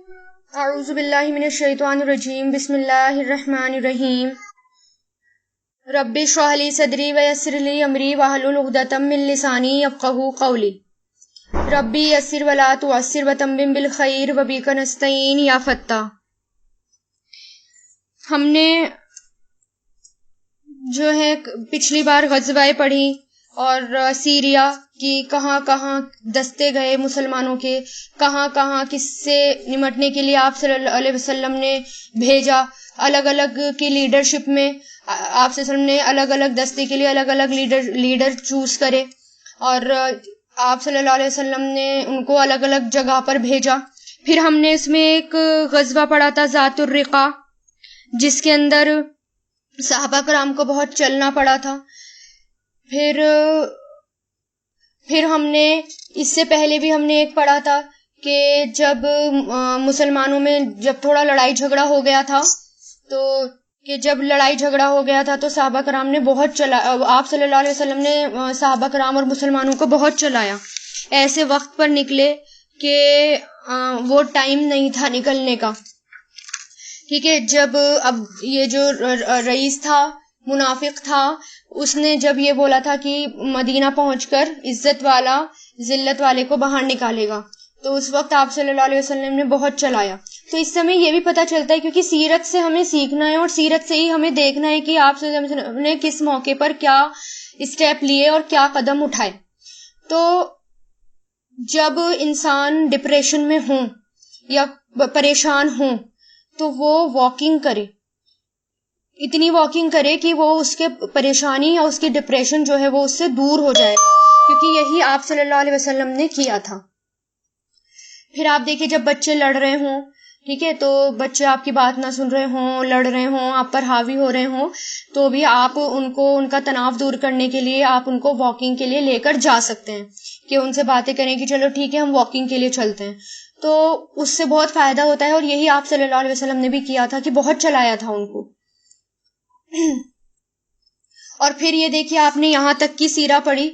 اعوذ باللہ من الشیطان الرجیم بسم اللہ الرحمن الرحیم رب اشرح لی صدری ویسر لی امری واحلل عقدۃ من لسانی یفقہوا قولی ربی یسر ولا تعسر وتمم بالخیر وبک نستعین یا فتاح۔ ہم نے جو ہے پچھلی بار غزوہ پڑھی اور سیریا کی کہاں کہاں دستے گئے مسلمانوں کے، کہاں کہاں کس سے نمٹنے کے لیے آپ صلی اللہ علیہ وسلم نے بھیجا، الگ الگ کی لیڈرشپ میں آپ صلی اللہ علیہ وسلم نے الگ الگ دستے کے لیے الگ الگ لیڈر چوز کرے، اور آپ صلی اللہ علیہ وسلم نے ان کو الگ الگ جگہ پر بھیجا۔ پھر ہم نے اس میں ایک غزوہ پڑھا تھا ذات الرقاع، جس کے اندر صحابہ کرام کو بہت چلنا پڑا تھا۔ پھر ہم نے اس سے پہلے بھی ہم نے ایک پڑھا تھا کہ جب مسلمانوں میں جب تھوڑا لڑائی جھگڑا ہو گیا تھا تو صحابہ کرام نے بہت آپ صلی اللہ علیہ وسلم نے صحابہ کرام اور مسلمانوں کو بہت چلایا، ایسے وقت پر نکلے کہ وہ ٹائم نہیں تھا نکلنے کا، ٹھیک ہے۔ جب اب یہ جو رئیس تھا، منافق تھا، اس نے جب یہ بولا تھا کہ مدینہ پہنچ کر عزت والا ذلت والے کو باہر نکالے گا، تو اس وقت آپ صلی اللہ علیہ وسلم نے بہت چلایا۔ تو اس سمے یہ بھی پتہ چلتا ہے، کیونکہ سیرت سے ہمیں سیکھنا ہے اور سیرت سے ہی ہمیں دیکھنا ہے کہ آپ صلی اللہ علیہ وسلم نے کس موقع پر کیا اسٹیپ لیے اور کیا قدم اٹھائے۔ تو جب انسان ڈپریشن میں ہوں یا پریشان ہوں تو وہ واکنگ کرے، اتنی واکنگ کرے کہ وہ اس کے پریشانی یا اس کی ڈپریشن جو ہے وہ اس سے دور ہو جائے، کیونکہ یہی آپ صلی اللہ علیہ وسلم نے کیا تھا۔ پھر آپ دیکھیں جب بچے لڑ رہے ہوں، ٹھیک ہے، تو بچے آپ کی بات نہ سن رہے ہوں، لڑ رہے ہوں، آپ پر حاوی ہو رہے ہوں، تو بھی آپ ان کا تناؤ دور کرنے کے لیے آپ ان کو واکنگ کے لیے لے کر جا سکتے ہیں، کہ ان سے باتیں کریں کہ چلو ٹھیک ہے ہم واکنگ کے لیے چلتے ہیں، تو اس سے بہت فائدہ ہوتا ہے۔ اور یہی آپ صلی اللہ علیہ وسلم نے بھی کیا تھا کہ بہت چلایا تھا ان کو۔ اور پھر یہ دیکھیے آپ نے یہاں تک کی سیرہ پڑھی،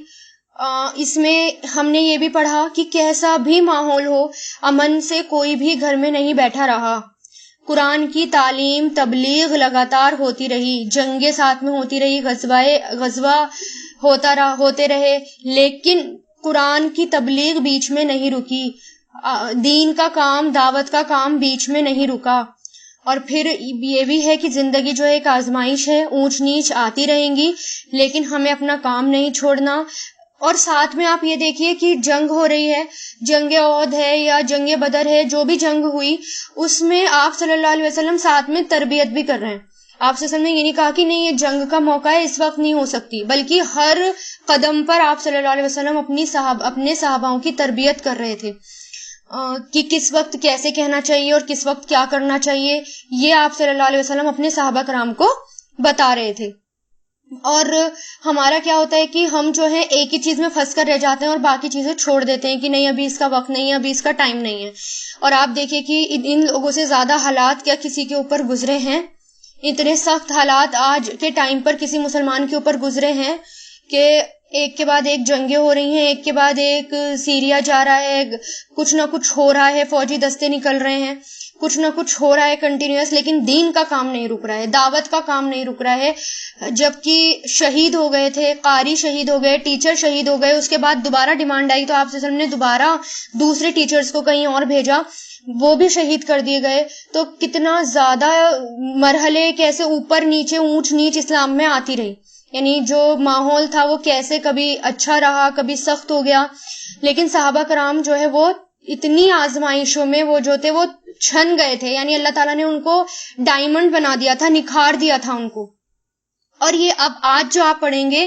اس میں ہم نے یہ بھی پڑھا کہ کیسا بھی ماحول ہو، امن سے کوئی بھی گھر میں نہیں بیٹھا رہا، قرآن کی تعلیم تبلیغ لگاتار ہوتی رہی، جنگیں ساتھ میں ہوتی رہی، غزوہ ہوتے رہے، لیکن قرآن کی تبلیغ بیچ میں نہیں رکی، دین کا کام، دعوت کا کام بیچ میں نہیں رکا۔ اور پھر یہ بھی ہے کہ زندگی جو ایک آزمائش ہے، اونچ نیچ آتی رہیں گی، لیکن ہمیں اپنا کام نہیں چھوڑنا۔ اور ساتھ میں آپ یہ دیکھیے کہ جنگ ہو رہی ہے، جنگ احد ہے یا جنگ بدر ہے، جو بھی جنگ ہوئی اس میں آپ صلی اللہ علیہ وسلم ساتھ میں تربیت بھی کر رہے ہیں۔ آپ صلی اللہ علیہ وسلم نے یہ نہیں کہا کہ نہیں یہ جنگ کا موقع ہے، اس وقت نہیں ہو سکتی، بلکہ ہر قدم پر آپ صلی اللہ علیہ وسلم اپنے صحاباؤں کی تربیت کر رہے تھے کہ کس وقت کیسے کہنا چاہیے اور کس وقت کیا کرنا چاہیے، یہ آپ صلی اللہ علیہ وسلم اپنے صحابہ کرام کو بتا رہے تھے۔ اور ہمارا کیا ہوتا ہے کہ ہم جو ہے ایک ہی چیز میں پھنس کر رہ جاتے ہیں اور باقی چیزیں چھوڑ دیتے ہیں کہ نہیں ابھی اس کا وقت نہیں ہے، ابھی اس کا ٹائم نہیں ہے۔ اور آپ دیکھیں کہ ان لوگوں سے زیادہ حالات کیا کسی کے اوپر گزرے ہیں، اتنے سخت حالات آج کے ٹائم پر کسی مسلمان کے اوپر گزرے ہیں کہ ایک کے بعد ایک جنگیں ہو رہی ہیں، ایک کے بعد ایک سیریا جا رہا ہے، کچھ نہ کچھ ہو رہا ہے، فوجی دستے نکل رہے ہیں، کچھ نہ کچھ ہو رہا ہے کنٹینیوس، لیکن دین کا کام نہیں رک رہا ہے، دعوت کا کام نہیں رک رہا ہے۔ جبکہ شہید ہو گئے تھے، قاری شہید ہو گئے، ٹیچر شہید ہو گئے، اس کے بعد دوبارہ ڈیمانڈ آئی تو آپ صلی اللہ علیہ وسلم نے دوبارہ دوسرے ٹیچرز کو کہیں اور بھیجا، وہ بھی شہید کر دیے گئے۔ تو کتنا زیادہ مرحلے کیسے اوپر نیچے اونچ نیچ اسلام میں آتی رہی، یعنی جو ماحول تھا وہ کیسے کبھی اچھا رہا کبھی سخت ہو گیا، لیکن صحابہ کرام جو ہے وہ اتنی آزمائشوں میں وہ جو تھے وہ چھن گئے تھے، یعنی اللہ تعالیٰ نے ان کو ڈائمنڈ بنا دیا تھا، نکھار دیا تھا ان کو۔ اور یہ اب آج جو آپ پڑھیں گے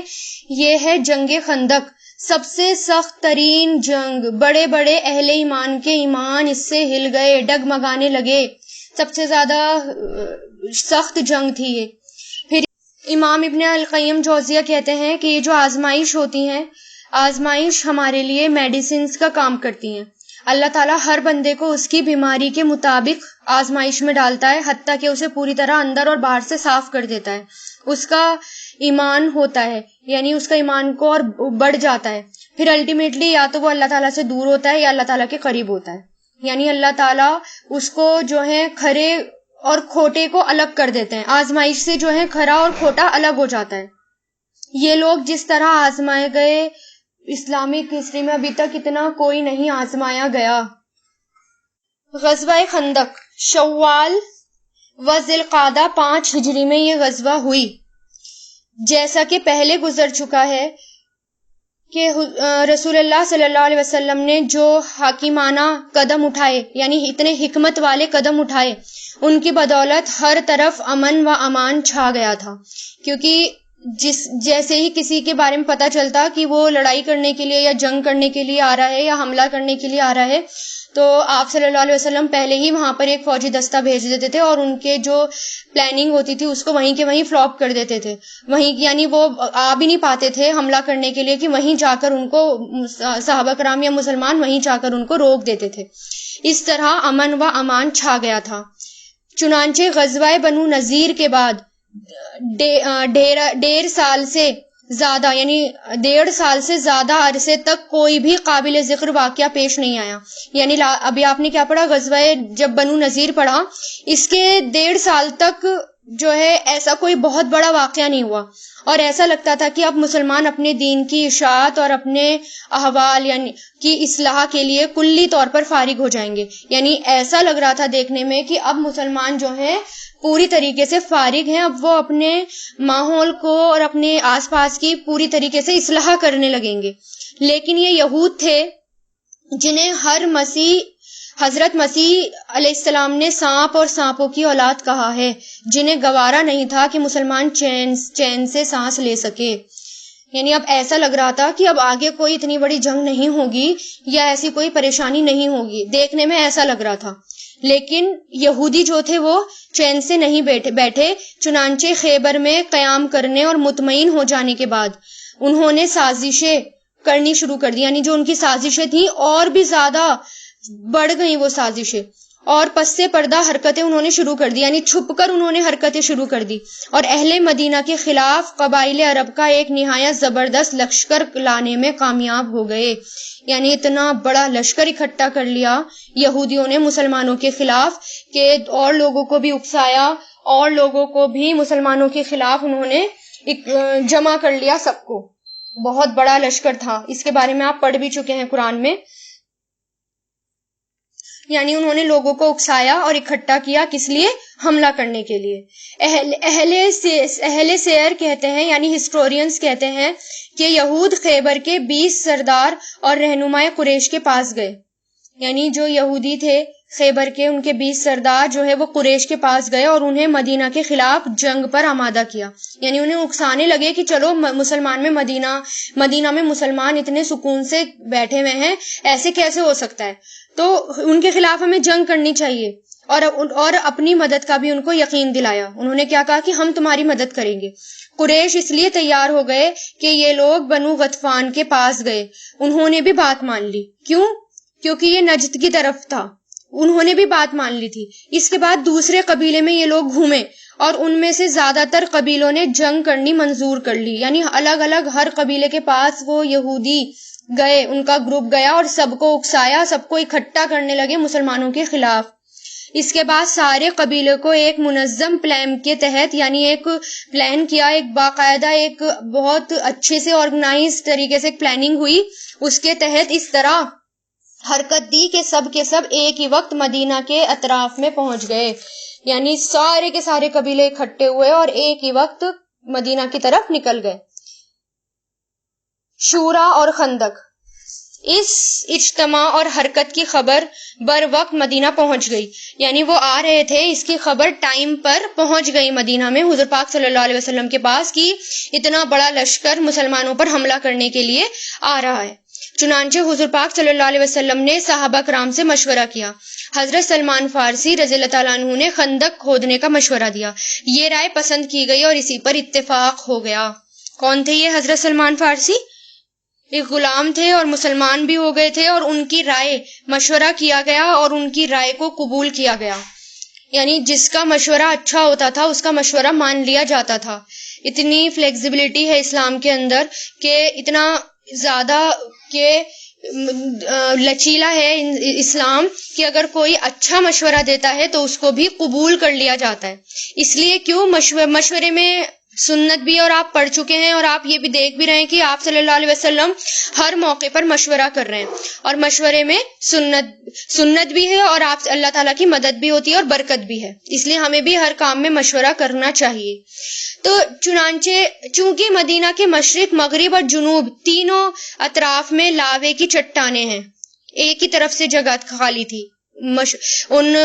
یہ ہے جنگ خندق، سب سے سخت ترین جنگ، بڑے بڑے اہل ایمان کے ایمان اس سے ہل گئے، ڈگمگانے لگے، سب سے زیادہ سخت جنگ تھی یہ۔ پھر امام ابن القیم جوزیہ کہتے ہیں کہ یہ جو آزمائش ہوتی ہیں، آزمائش ہمارے لیے میڈیسنز کا کام کرتی ہیں۔ اللہ تعالیٰ ہر بندے کو اس کی بیماری کے مطابق آزمائش میں ڈالتا ہے، حتیٰ کہ اسے پوری طرح اندر اور باہر سے صاف کر دیتا ہے۔ اس کا ایمان ہوتا ہے، یعنی اس کا ایمان کو اور بڑھ جاتا ہے، پھر الٹیمیٹلی یا تو وہ اللہ تعالیٰ سے دور ہوتا ہے یا اللہ تعالیٰ کے قریب ہوتا ہے، یعنی اللہ تعالیٰ اس کو جو ہے کھرے اور کھوٹے کو الگ کر دیتے ہیں. آزمائش سے جو ہے کھرا اور کھوٹا الگ ہو جاتا ہے. یہ لوگ جس طرح آزمائے گئے اسلامک ہسٹری میں ابھی تک اتنا کوئی نہیں آزمایا گیا. غزوہ خندق شوال و ذی القعدہ 5 ہجری میں یہ غزوہ ہوئی. جیسا کہ پہلے گزر چکا ہے کہ رسول اللہ صلی اللہ علیہ وسلم نے جو حاکمانہ قدم اٹھائے، یعنی اتنے حکمت والے قدم اٹھائے، ان کی بدولت ہر طرف امن و امان چھا گیا تھا. کیونکہ جیسے ہی کسی کے بارے میں پتہ چلتا کہ وہ لڑائی کرنے کے لیے یا جنگ کرنے کے لیے آ رہا ہے یا حملہ کرنے کے لیے آ رہا ہے، تو آپ صلی اللہ علیہ وسلم پہلے ہی وہاں پر ایک فوجی دستہ بھیج دیتے تھے اور ان کے جو پلاننگ ہوتی تھی اس کو وہیں کے وہیں فلاپ کر دیتے تھے. وہیں یعنی وہ آ بھی نہیں پاتے تھے حملہ کرنے کے لیے کہ وہیں جا کر ان کو صحابہ کرام یا مسلمان وہیں جا کر ان کو روک دیتے تھے. اس طرح امن و امان چھا گیا تھا. چنانچہ غزوہ بنو نذیر کے بعد 1.5 سال سے زیادہ، یعنی 1.5 سال سے زیادہ عرصے تک کوئی بھی قابل ذکر واقعہ پیش نہیں آیا. یعنی ابھی آپ نے کیا پڑھا، غزوہ جب بنو نذیر پڑھا، اس کے 1.5 سال تک جو ہے ایسا کوئی بہت بڑا واقعہ نہیں ہوا، اور ایسا لگتا تھا کہ اب مسلمان اپنے دین کی اشاعت اور اپنے احوال یعنی کی اصلاح کے لیے کلی طور پر فارغ ہو جائیں گے. یعنی ایسا لگ رہا تھا دیکھنے میں کہ اب مسلمان جو ہیں پوری طریقے سے فارغ ہیں، اب وہ اپنے ماحول کو اور اپنے آس پاس کی پوری طریقے سے اصلاح کرنے لگیں گے. لیکن یہ یہود تھے جنہیں حضرت مسیح علیہ السلام نے سانپ اور سانپوں کی اولاد کہا ہے، جنہیں گوارا نہیں تھا کہ مسلمان چین سے سانس لے سکے. یعنی اب ایسا لگ رہا تھا کہ اب آگے کوئی اتنی بڑی جنگ نہیں ہوگی یا ایسی کوئی پریشانی نہیں ہوگی، دیکھنے میں ایسا لگ رہا تھا. لیکن یہودی جو تھے وہ چین سے نہیں بیٹھے. چنانچہ خیبر میں قیام کرنے اور مطمئن ہو جانے کے بعد انہوں نے سازشیں کرنی شروع کر دی. یعنی جو ان کی سازشیں تھیں اور بھی زیادہ بڑھ گئیں وہ سازشیں، اور پس سے پردہ حرکتیں انہوں نے شروع کر دی، یعنی چھپ کر انہوں نے حرکتیں شروع کر دی، اور اہل مدینہ کے خلاف قبائل عرب کا ایک نہایت زبردست لشکر لانے میں کامیاب ہو گئے. یعنی اتنا بڑا لشکر اکٹھا کر لیا یہودیوں نے مسلمانوں کے خلاف کہ اور لوگوں کو بھی اکسایا، اور لوگوں کو بھی مسلمانوں کے خلاف انہوں نے جمع کر لیا سب کو. بہت بڑا لشکر تھا، اس کے بارے میں آپ پڑھ بھی چکے ہیں قرآن میں. یعنی انہوں نے لوگوں کو اکسایا اور اکٹھا کیا، کس لیے؟ حملہ کرنے کے لیے. اہل سیر کہتے ہیں، یعنی ہسٹورینز کہتے ہیں کہ یہود خیبر کے 20 سردار اور رہنمائے قریش کے پاس گئے. یعنی جو یہودی تھے خیبر کے، ان کے 20 سردار جو ہے وہ قریش کے پاس گئے اور انہیں مدینہ کے خلاف جنگ پر آمادہ کیا. یعنی انہیں اکسانے لگے کہ چلو مدینہ میں مسلمان اتنے سکون سے بیٹھے ہوئے ہیں، ایسے کیسے ہو سکتا ہے، تو ان کے خلاف ہمیں جنگ کرنی چاہیے. اور اپنی مدد کا بھی ان کو یقین دلایا. انہوں نے کیا کہا کہ ہم تمہاری مدد کریں گے. قریش اس لیے تیار ہو گئے کہ یہ لوگ بنو غطفان کے پاس گئے، انہوں نے بھی بات مان لی. کیونکہ یہ نجد کی طرف تھا، انہوں نے بھی بات مان لی تھی. اس کے بعد دوسرے قبیلے میں یہ لوگ گھومے اور ان میں سے زیادہ تر قبیلوں نے جنگ کرنی منظور کر لی. یعنی الگ الگ ہر قبیلے کے پاس وہ یہودی گئے، ان کا گروپ گیا اور سب کو اکسایا، سب کو اکٹھا کرنے لگے مسلمانوں کے خلاف. اس کے بعد سارے قبیلے کو ایک منظم پلان کے تحت، یعنی ایک پلان کیا، ایک باقاعدہ ایک بہت اچھے سے آرگنائز طریقے سے ایک پلاننگ ہوئی. اس کے تحت اس طرح حرکت دی کہ سب کے سب ایک ہی وقت مدینہ کے اطراف میں پہنچ گئے. یعنی سارے کے سارے قبیلے اکٹھے ہوئے اور ایک ہی وقت مدینہ کی طرف نکل گئے. شورا اور خندق، اس اجتماع اور حرکت کی خبر بر وقت مدینہ پہنچ گئی. یعنی وہ آ رہے تھے، اس کی خبر ٹائم پر پہنچ گئی مدینہ میں حضور پاک صلی اللہ علیہ وسلم کے پاس کہ اتنا بڑا لشکر مسلمانوں پر حملہ کرنے کے لیے آ رہا ہے. چنانچہ حضور پاک صلی اللہ علیہ وسلم نے صحابہ کرام سے مشورہ کیا. حضرت سلمان فارسی رضی اللہ تعالیٰ عنہ نے خندق کھودنے کا مشورہ دیا. یہ رائے پسند کی گئی اور اسی پر اتفاق ہو گیا. کون تھے یہ حضرت سلمان فارسی؟ ایک غلام تھے اور مسلمان بھی ہو گئے تھے، اور ان کی رائے مشورہ کیا گیا اور ان کی رائے کو قبول کیا گیا. یعنی جس کا مشورہ اچھا ہوتا تھا اس کا مشورہ مان لیا جاتا تھا. اتنی فلیکسیبلٹی ہے اسلام کے اندر کہ اتنا زیادہ کہ لچیلا ہے اسلام کہ اگر کوئی اچھا مشورہ دیتا ہے تو اس کو بھی قبول کر لیا جاتا ہے. اس لیے کیوں مشورے میں سنت بھی، اور آپ پڑھ چکے ہیں اور آپ یہ بھی دیکھ بھی رہے ہیں کہ آپ صلی اللہ علیہ وسلم ہر موقع پر مشورہ کر رہے ہیں، اور مشورے میں سنت بھی ہے، اور آپ اللہ تعالیٰ کی مدد بھی ہوتی ہے اور برکت بھی ہے. اس لیے ہمیں بھی ہر کام میں مشورہ کرنا چاہیے. تو چونکہ مدینہ کے مشرق، مغرب اور جنوب تینوں اطراف میں لاوے کی چٹانیں ہیں، ایک ہی طرف سے جگہ خالی تھی ان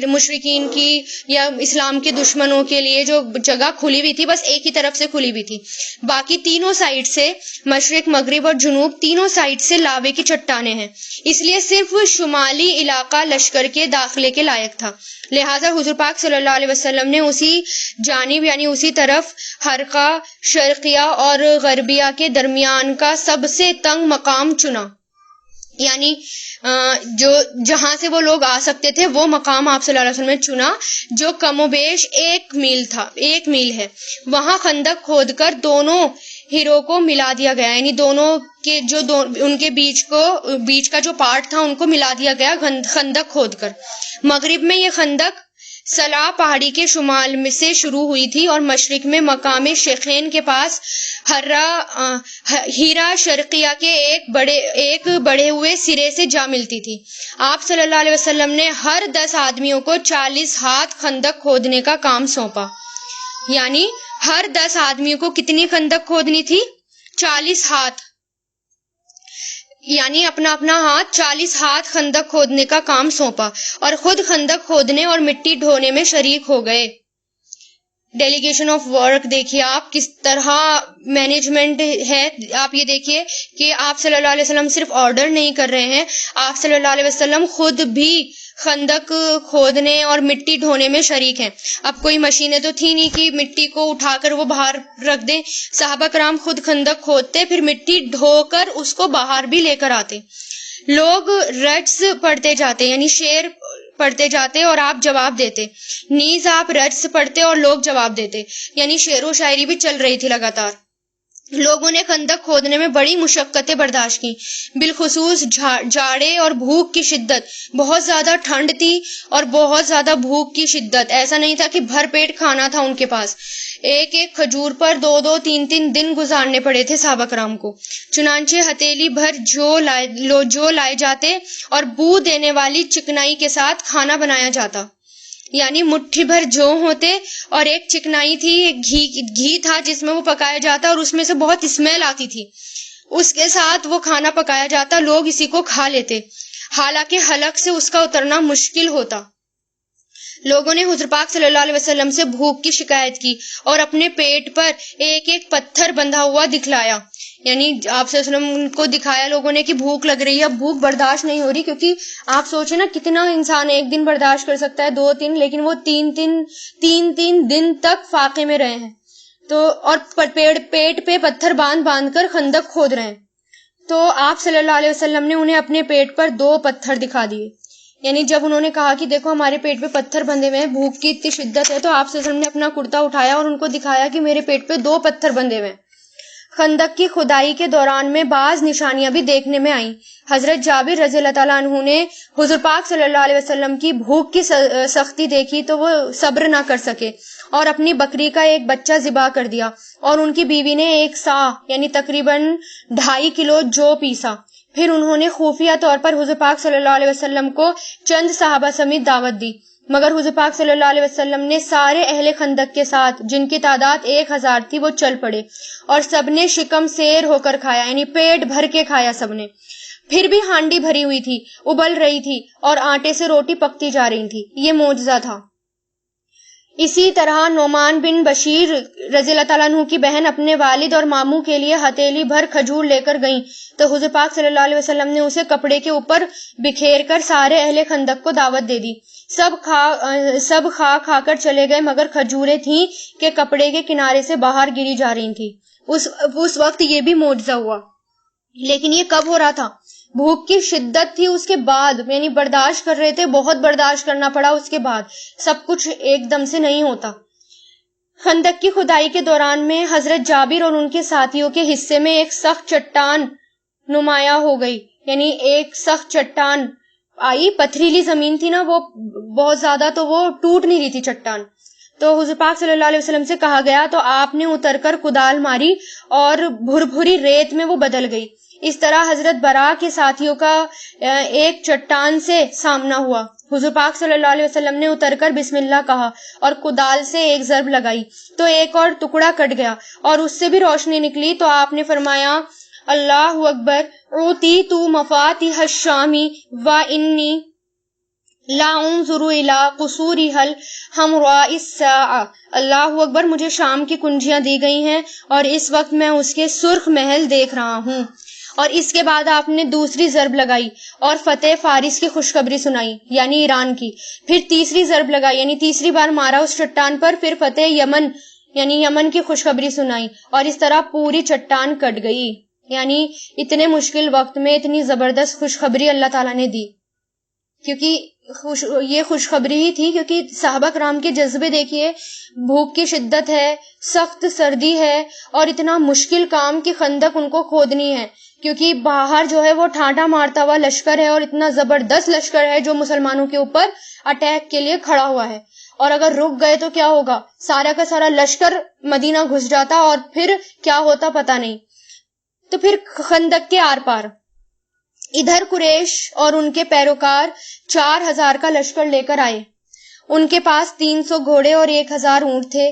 مشرکین کی یا اسلام کے دشمنوں کے لیے جو جگہ کھلی ہوئی تھی، بس ایک ہی طرف سے کھلی ہوئی تھی. باقی تینوں سائڈ سے، مشرق، مغرب اور جنوب، تینوں سائڈ سے لاوے کی چٹانیں ہیں. اس لیے صرف شمالی علاقہ لشکر کے داخلے کے لائق تھا. لہٰذا حضور پاک صلی اللہ علیہ وسلم نے اسی جانب یعنی اسی طرف حرقہ شرقیہ اور غربیہ کے درمیان کا سب سے تنگ مقام چنا، یعنی جو جہاں سے وہ لوگ آ سکتے تھے وہ مقام آپ صلی اللہ علیہ وسلم نے چنا، جو کم و بیش 1 میل ہے. وہاں خندق کھود کر دونوں ہیرو کو ملا دیا گیا، یعنی دونوں کے ان کے بیچ کا جو پارٹ تھا ان کو ملا دیا گیا خندق کھود کر. مغرب میں یہ خندق سلا پہاڑی کے شمال میں سے شروع ہوئی تھی اور مشرق میں مقام شیخین کے پاس ہیرا شرقیہ کے ایک بڑے ہوئے سرے سے جا ملتی تھی. آپ صلی اللہ علیہ وسلم نے ہر 10 آدمیوں کو 40 ہاتھ خندق کھودنے کا کام سونپا. یعنی ہر 10 آدمیوں کو کتنی خندق کھودنی تھی؟ 40 ہاتھ، یعنی اپنا ہاتھ 40 ہاتھ خندق کھودنے کا کام سونپا، اور خود خندق کھودنے اور مٹی ڈھونے میں شریک ہو گئے. ڈیلیگیشن آف ورک دیکھیے آپ کس طرح مینجمنٹ ہے. آپ یہ دیکھیے کہ آپ صلی اللہ علیہ وسلم صرف آرڈر نہیں کر رہے ہیں، آپ صلی اللہ علیہ وسلم خود بھی خندق کھودنے اور مٹی ڈھونے میں شریک ہیں. اب کوئی مشینیں تو تھی نہیں کہ مٹی کو اٹھا کر وہ باہر رکھ دیں. صحابہ کرام خود خندق کھودتے، پھر مٹی ڈھو کر اس کو باہر بھی لے کر آتے. لوگ رجز پڑھتے جاتے، یعنی شعر پڑھتے جاتے اور آپ جواب دیتے. نیز آپ رجز پڑھتے اور لوگ جواب دیتے، یعنی شعر و شاعری بھی چل رہی تھی لگاتار. لوگوں نے خندق کھودنے میں بڑی مشقتیں برداشت کی، بالخصوص جاڑے اور بھوک کی شدت. بہت زیادہ ٹھنڈ تھی اور بہت زیادہ بھوک کی شدت. ایسا نہیں تھا کہ بھر پیٹ کھانا تھا ان کے پاس. ایک کھجور پر 2 3 دن گزارنے پڑے تھے صحابہ کرام کو. چنانچہ ہتھیلی بھر جو لائے جاتے اور بو دینے والی چکنائی کے ساتھ کھانا بنایا جاتا. یعنی مٹھی بھر جو ہوتے اور ایک چکنائی تھی، گھی تھا جس میں وہ پکایا جاتا اور اس میں سے بہت اسمیل آتی تھی، اس کے ساتھ وہ کھانا پکایا جاتا. لوگ اسی کو کھا لیتے، حالانکہ حلق سے اس کا اترنا مشکل ہوتا. لوگوں نے حضور پاک صلی اللہ علیہ وسلم سے بھوک کی شکایت کی اور اپنے پیٹ پر ایک پتھر بندھا ہوا دکھلایا. یعنی آپ صلی اللہ علیہ وسلم کو دکھایا لوگوں نے کہ بھوک لگ رہی ہے، اب بھوک برداشت نہیں ہو رہی. کیونکہ آپ سوچیں نا کتنا انسان ایک دن برداشت کر سکتا ہے، 2 لیکن وہ تین دن تک فاقے میں رہے ہیں. تو اور پیٹ پہ پتھر باندھ کر خندق کھود رہے ہیں. تو آپ صلی اللہ علیہ وسلم نے انہیں اپنے پیٹ پر 2 پتھر دکھا دیے. یعنی جب انہوں نے کہا کہ دیکھو ہمارے پیٹ پہ پتھر بندھے ہوئے ہیں، بھوک کی اتنی شدت ہے، تو آپ صلی اللہ علیہ وسلم نے اپنا کرتا اٹھایا اور ان کو دکھایا کہ میرے پیٹ پہ 2 پتھر بندھے ہوئے ہیں. خندق کی کھدائی کے دوران میں بعض نشانیاں بھی دیکھنے میں آئیں. حضرت جابر رضی اللہ تعالیٰ عنہ نے حضور پاک صلی اللہ علیہ وسلم کی بھوک کی سختی دیکھی تو وہ صبر نہ کر سکے اور اپنی بکری کا ایک بچہ ذبح کر دیا، اور ان کی بیوی نے 1 سا یعنی تقریباً 2.5 کلو جو پیسا. پھر انہوں نے خفیہ طور پر حضور پاک صلی اللہ علیہ وسلم کو چند صحابہ سمیت دعوت دی، مگر حضور پاک صلی اللہ علیہ وسلم نے سارے اہل خندق کے ساتھ، جن کی تعداد 1000 تھی، وہ چل پڑے اور سب نے شکم سیر ہو کر کھایا، یعنی پیٹ بھر کے کھایا سب نے. پھر بھی ہانڈی بھری ہوئی تھی، ابل رہی تھی اور آٹے سے روٹی پکتی جا رہی تھی. یہ معجزہ تھا. اسی طرح نعمان بن بشیر رضی اللہ تعالیٰ عنہ کی بہن اپنے والد اور ماموں کے لیے ہتھیلی بھر کھجور لے کر گئیں تو حضور پاک صلی اللہ علیہ وسلم نے اسے کپڑے کے اوپر بکھیر کر سارے اہل خندق کو دعوت دے دی. سب کھا کر چلے گئے، مگر کھجوریں تھیں کہ کپڑے کے کنارے سے باہر گری جا رہی تھی. اس وقت یہ بھی معجزہ ہوا. لیکن یہ کب ہو رہا تھا؟ بھوک کی شدت تھی، اس کے بعد یعنی برداشت کر رہے تھے، بہت برداشت کرنا پڑا. اس کے بعد سب کچھ ایک دم سے نہیں ہوتا. خندق کی کھدائی کے دوران میں حضرت جابر اور ان کے ساتھیوں کے حصے میں ایک سخت چٹان نمایاں ہو گئی، یعنی ایک سخت چٹان آئی، پتھریلی زمین تھی نا وہ بہت زیادہ، تو وہ ٹوٹ نہیں رہی تھی چٹان. تو حضور پاک صلی اللہ علیہ وسلم سے کہا گیا تو آپ نے اتر کر کدال ماری اور بھری ریت میں وہ بدل گئی. اس طرح حضرت برا کے ساتھیوں کا ایک چٹان سے سامنا ہوا. حضور پاک صلی اللہ علیہ وسلم نے اتر کر بسم اللہ کہا اور کدال سے ایک ضرب لگائی تو ایک اور ٹکڑا کٹ گیا اور اس سے بھی روشنی نکلی. تو آپ نے فرمایا اللہ اکبر، اوتیت مفاتیح الشام وانی لا انظر الی قصورها الحمراء الساعة. اللہ اکبر، مجھے شام کی کنجیاں دی گئی ہیں اور اس وقت میں اس کے سرخ محل دیکھ رہا ہوں. اور اس کے بعد آپ نے دوسری ضرب لگائی اور فتح فارس کی خوشخبری سنائی یعنی ایران کی. پھر تیسری ضرب لگائی یعنی تیسری بار مارا اس چٹان پر، پھر فتح یمن یعنی یمن کی خوشخبری سنائی اور اس طرح پوری چٹان کٹ گئی. یعنی اتنے مشکل وقت میں اتنی زبردست خوشخبری اللہ تعالیٰ نے دی، کیونکہ یہ خوشخبری ہی تھی. کیونکہ صحابہ کرام کے جذبے دیکھیے، بھوک کی شدت ہے، سخت سردی ہے اور اتنا مشکل کام کی خندق ان کو کھودنی ہے، کیونکہ باہر جو ہے وہ ٹھاٹا مارتا ہوا لشکر ہے اور اتنا زبردست لشکر ہے جو مسلمانوں کے اوپر اٹیک کے لیے کھڑا ہوا ہے. اور اگر رک گئے تو کیا ہوگا، سارا کا سارا لشکر مدینہ گھس جاتا اور پھر کیا ہوتا پتہ نہیں. تو پھر خندق کے آر پار ادھر قریش اور ان کے پیروکار 4000 کا لشکر لے کر آئے. ان کے پاس 300 گھوڑے اور 1000 اونٹ تھے.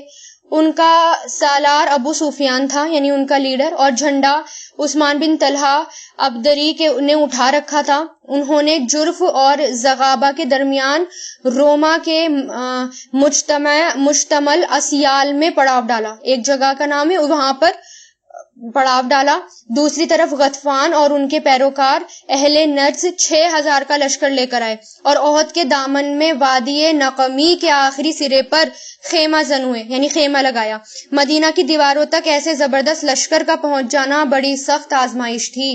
ان کا سالار ابو سفیان تھا یعنی ان کا لیڈر، اور جھنڈا عثمان بن طلحہ ابدری کے نے اٹھا رکھا تھا. انہوں نے جرف اور زغابہ کے درمیان روما کے مشتمل اسیال میں پڑاؤ ڈالا. ایک جگہ کا نام ہے، وہاں پر پڑاؤ ڈالا. دوسری طرف غطفان اور ان کے پیروکار اہل نجد 6000 کا لشکر لے کر آئے اور احد کے دامن میں وادی نقمی کے آخری سرے پر خیمہ زن ہوئے یعنی خیمہ لگایا. مدینہ کی دیواروں تک ایسے زبردست لشکر کا پہنچ جانا بڑی سخت آزمائش تھی.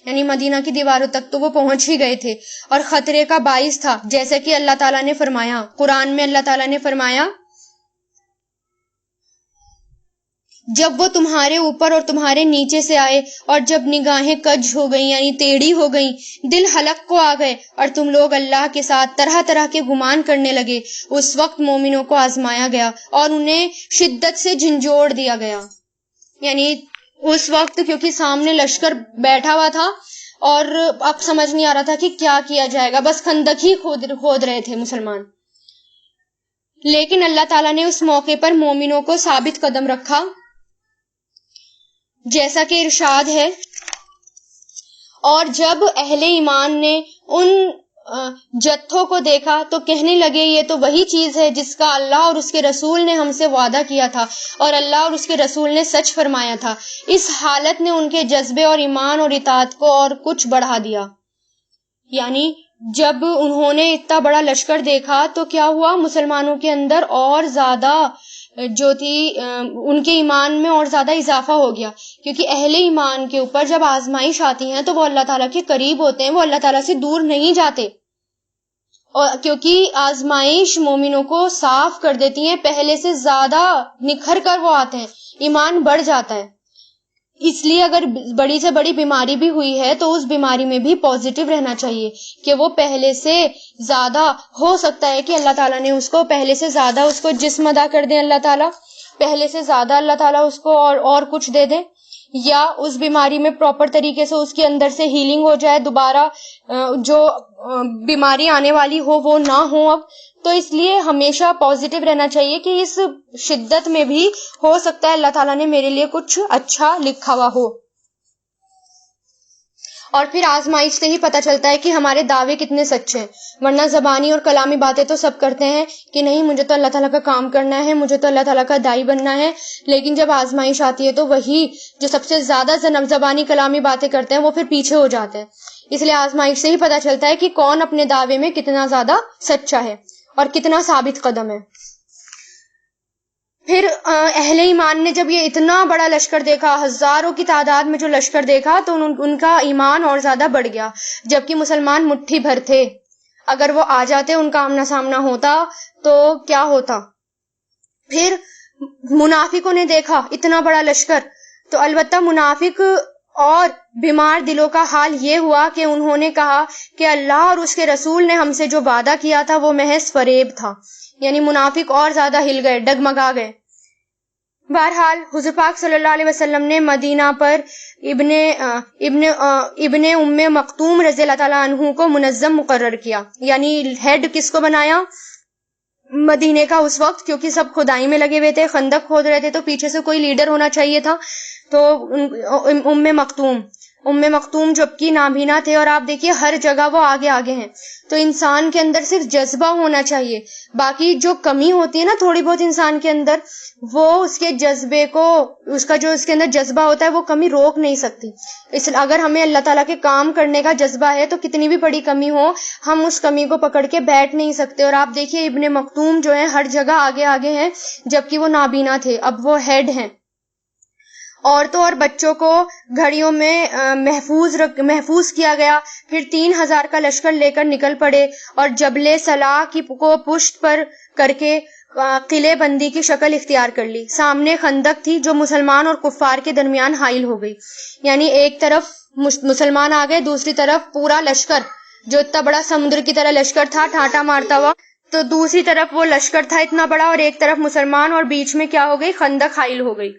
یعنی مدینہ کی دیواروں تک تو وہ پہنچ ہی گئے تھے اور خطرے کا باعث تھا، جیسے کہ اللہ تعالیٰ نے فرمایا قرآن میں. اللہ تعالیٰ نے فرمایا جب وہ تمہارے اوپر اور تمہارے نیچے سے آئے اور جب نگاہیں کج ہو گئیں یعنی ٹیڑھی ہو گئیں، دل حلق کو آ گئے اور تم لوگ اللہ کے ساتھ طرح طرح کے گمان کرنے لگے، اس وقت مومنوں کو آزمایا گیا اور انہیں شدت سے جھنجھوڑ دیا گیا. یعنی اس وقت کیونکہ سامنے لشکر بیٹھا ہوا تھا اور اب سمجھ نہیں آ رہا تھا کہ کیا کیا جائے گا، بس خندق ہی کھود رہے تھے مسلمان. لیکن اللہ تعالیٰ نے اس موقع پر مومنوں کو ثابت قدم رکھا، جیسا کہ ارشاد ہے. اور جب اہل ایمان نے ان جتھوں کو دیکھا تو کہنے لگے یہ تو وہی چیز ہے جس کا اللہ اور اس کے رسول نے ہم سے وعدہ کیا تھا اور اللہ اور اس کے رسول نے سچ فرمایا تھا. اس حالت نے ان کے جذبے اور ایمان اور اطاعت کو اور کچھ بڑھا دیا. یعنی جب انہوں نے اتنا بڑا لشکر دیکھا تو کیا ہوا، مسلمانوں کے اندر اور زیادہ جو تھی ان کے ایمان میں اور زیادہ اضافہ ہو گیا. کیونکہ اہل ایمان کے اوپر جب آزمائش آتی ہیں تو وہ اللہ تعالیٰ کے قریب ہوتے ہیں، وہ اللہ تعالیٰ سے دور نہیں جاتے. اور کیونکہ آزمائش مومنوں کو صاف کر دیتی ہیں، پہلے سے زیادہ نکھر کر وہ آتے ہیں، ایمان بڑھ جاتا ہے. اس لیے اگر بڑی سے بڑی بیماری بھی ہوئی ہے تو اس بیماری میں بھی پازیٹیو رہنا چاہیے کہ وہ پہلے سے زیادہ، ہو سکتا ہے کہ اللہ تعالیٰ نے اس کو پہلے سے زیادہ اس کو جسم ادا کر دیں، اللہ تعالیٰ پہلے سے زیادہ اللہ تعالیٰ اس کو اور کچھ دے دیں، یا اس بیماری میں پراپر طریقے سے اس کے اندر سے ہیلنگ ہو جائے، دوبارہ جو بیماری آنے والی ہو وہ نہ ہو اب. تو اس لیے ہمیشہ پازیٹیو رہنا چاہیے کہ اس شدت میں بھی ہو سکتا ہے اللہ تعالیٰ نے میرے لیے کچھ اچھا لکھا ہوا ہو. اور پھر آزمائش سے ہی پتہ چلتا ہے کہ ہمارے دعوے کتنے سچے ہیں، ورنہ زبانی اور کلامی باتیں تو سب کرتے ہیں کہ نہیں مجھے تو اللہ تعالیٰ کا کام کرنا ہے، مجھے تو اللہ تعالیٰ کا داعی بننا ہے، لیکن جب آزمائش آتی ہے تو وہی جو سب سے زیادہ زبانی کلامی باتیں کرتے ہیں وہ پھر پیچھے ہو جاتے ہیں. اس لیے آزمائش سے ہی پتہ چلتا ہے کہ کون اپنے دعوے میں کتنا زیادہ سچا ہے اور کتنا ثابت قدم ہے. پھر اہل ایمان نے جب یہ اتنا بڑا لشکر دیکھا، ہزاروں کی تعداد میں جو لشکر دیکھا، تو ان کا ایمان اور زیادہ بڑھ گیا، جبکہ مسلمان مٹھی بھر تھے. اگر وہ آ جاتے، ان کا آمنا سامنا ہوتا تو کیا ہوتا. پھر منافقوں نے دیکھا اتنا بڑا لشکر، تو البتہ منافق اور بیمار دلوں کا حال یہ ہوا کہ انہوں نے کہا کہ اللہ اور اس کے رسول نے ہم سے جو وعدہ کیا تھا وہ محض فریب تھا. یعنی منافق اور زیادہ ہل گئے، ڈگمگا گئے. بہرحال حضور پاک صلی اللہ علیہ وسلم نے مدینہ پر ابن ام مکتوم رضی اللہ تعالیٰ عنہ کو منظم مقرر کیا. یعنی ہیڈ کس کو بنایا مدینے کا اس وقت؟ کیونکہ سب کھدائی میں لگے ہوئے تھے، خندق کھود رہے تھے، تو پیچھے سے کوئی لیڈر ہونا چاہیے تھا. تو ام مکتوم جبکہ نابینا تھے، اور آپ دیکھیے ہر جگہ وہ آگے آگے ہیں. تو انسان کے اندر صرف جذبہ ہونا چاہیے، باقی جو کمی ہوتی ہے نا تھوڑی بہت انسان کے اندر، وہ اس کے جذبے کو، اس کا جو اس کے اندر جذبہ ہوتا ہے وہ کمی روک نہیں سکتی. اس لیے اگر ہمیں اللہ تعالیٰ کے کام کرنے کا جذبہ ہے تو کتنی بھی بڑی کمی ہو ہم اس کمی کو پکڑ کے بیٹھ نہیں سکتے. اور آپ دیکھیے ابن مکتوم جو ہے ہر جگہ آگے آگے ہیں جبکہ وہ نابینا تھے، اب وہ ہیڈ ہیں. عورتوں اور بچوں کو گھڑیوں میں محفوظ کیا گیا. پھر 3000 کا لشکر لے کر نکل پڑے اور جبل صلاح کو پشت پر کر کے قلعے بندی کی شکل اختیار کر لی. سامنے خندق تھی جو مسلمان اور کفار کے درمیان حائل ہو گئی. یعنی ایک طرف مسلمان آ گئے، دوسری طرف پورا لشکر جو اتنا بڑا سمندر کی طرح لشکر تھا ٹھاٹا مارتا ہوا، تو دوسری طرف وہ لشکر تھا اتنا بڑا اور ایک طرف مسلمان، اور بیچ میں کیا ہو گئی؟ خندق حائل ہو گئی،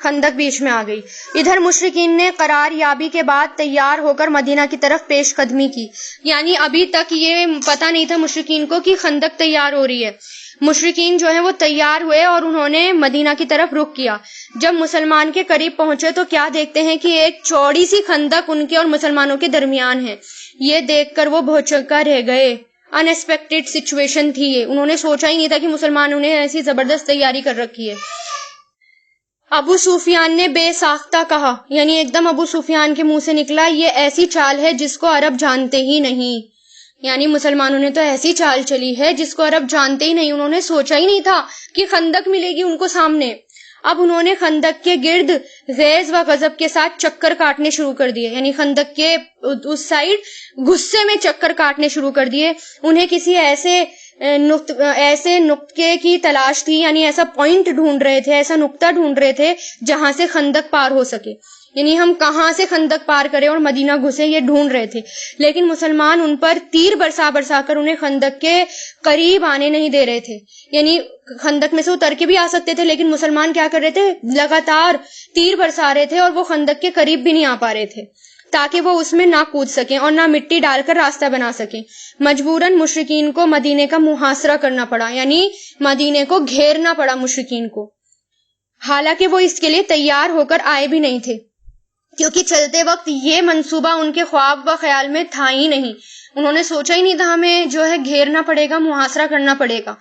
خندق بیچ میں آ گئی. ادھر مشرکین نے قرار یابی کے بعد تیار ہو کر مدینہ کی طرف پیش قدمی کی. یعنی ابھی تک یہ پتہ نہیں تھا مشرکین کو کہ خندق تیار ہو رہی ہے. مشرکین جو ہیں وہ تیار ہوئے اور انہوں نے مدینہ کی طرف رخ کیا. جب مسلمان کے قریب پہنچے تو کیا دیکھتے ہیں کہ ایک چوڑی سی خندق ان کے اور مسلمانوں کے درمیان ہے. یہ دیکھ کر وہ بھوچکا رہ گئے. ان ایکسپیکٹڈ سچویشن تھی یہ، انہوں نے سوچا ہی نہیں تھا کہ مسلمانوں نے ایسی زبردست تیاری کر رکھی ہے. ابو سفیان نے بے ساختہ کہا، یعنی ایک دم ابو سفیان کے منہ سے نکلا، یہ ایسی چال ہے جس کو عرب جانتے ہی نہیں. یعنی مسلمانوں نے تو ایسی چال چلی ہے جس کو عرب جانتے ہی نہیں. انہوں نے سوچا ہی نہیں تھا کہ خندق ملے گی ان کو سامنے. اب انہوں نے خندق کے گرد غیظ و غضب کے ساتھ چکر کاٹنے شروع کر دیے. یعنی خندق کے اس سائڈ غصے میں چکر کاٹنے شروع کر دیے. انہیں کسی ایسے نقطے کی تلاش تھی، یعنی ایسا پوائنٹ ڈھونڈ رہے تھے، ایسا نقطہ ڈھونڈ رہے تھے جہاں سے خندق پار ہو سکے. یعنی ہم کہاں سے خندق پار کریں اور مدینہ گھسے، یہ ڈھونڈ رہے تھے. لیکن مسلمان ان پر تیر برسا کر انہیں خندق کے قریب آنے نہیں دے رہے تھے. یعنی خندق میں سے اتر کے بھی آ سکتے تھے، لیکن مسلمان کیا کر رہے تھے؟ لگاتار تیر برسا رہے تھے اور وہ خندق کے قریب بھی نہیں آ پا رہے تھے تاکہ وہ اس میں نہ کود سکیں اور نہ مٹی ڈال کر راستہ بنا سکیں. مجبوراً مشرکین کو مدینے کا محاصرہ کرنا پڑا، یعنی مدینے کو گھیرنا پڑا مشرکین کو. حالانکہ وہ اس کے لیے تیار ہو کر آئے بھی نہیں تھے، کیونکہ چلتے وقت یہ منصوبہ ان کے خواب و خیال میں تھا ہی نہیں. انہوں نے سوچا ہی نہیں تھا ہمیں جو ہے گھیرنا پڑے گا، محاصرہ کرنا پڑے گا.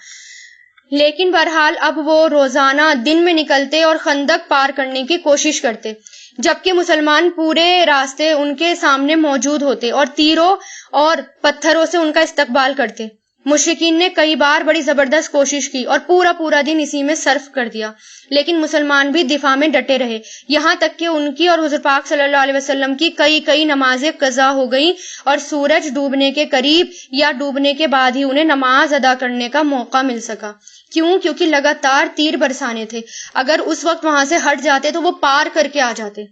لیکن بہرحال اب وہ روزانہ دن میں نکلتے اور خندق پار کرنے کی کوشش کرتے، جبکہ مسلمان پورے راستے ان کے سامنے موجود ہوتے اور تیروں اور پتھروں سے ان کا استقبال کرتے. مشرکین نے کئی بار بڑی زبردست کوشش کی اور پورا دن اسی میں صرف کر دیا، لیکن مسلمان بھی دفاع میں ڈٹے رہے، یہاں تک کہ ان کی اور حضور پاک صلی اللہ علیہ وسلم کی کئی نمازیں قضا ہو گئیں اور سورج ڈوبنے کے قریب یا ڈوبنے کے بعد ہی انہیں نماز ادا کرنے کا موقع مل سکا. کیونکہ لگاتار تیر برسانے تھے. اگر اس وقت وہاں سے ہٹ جاتے تو وہ پار کر کے آ جاتے.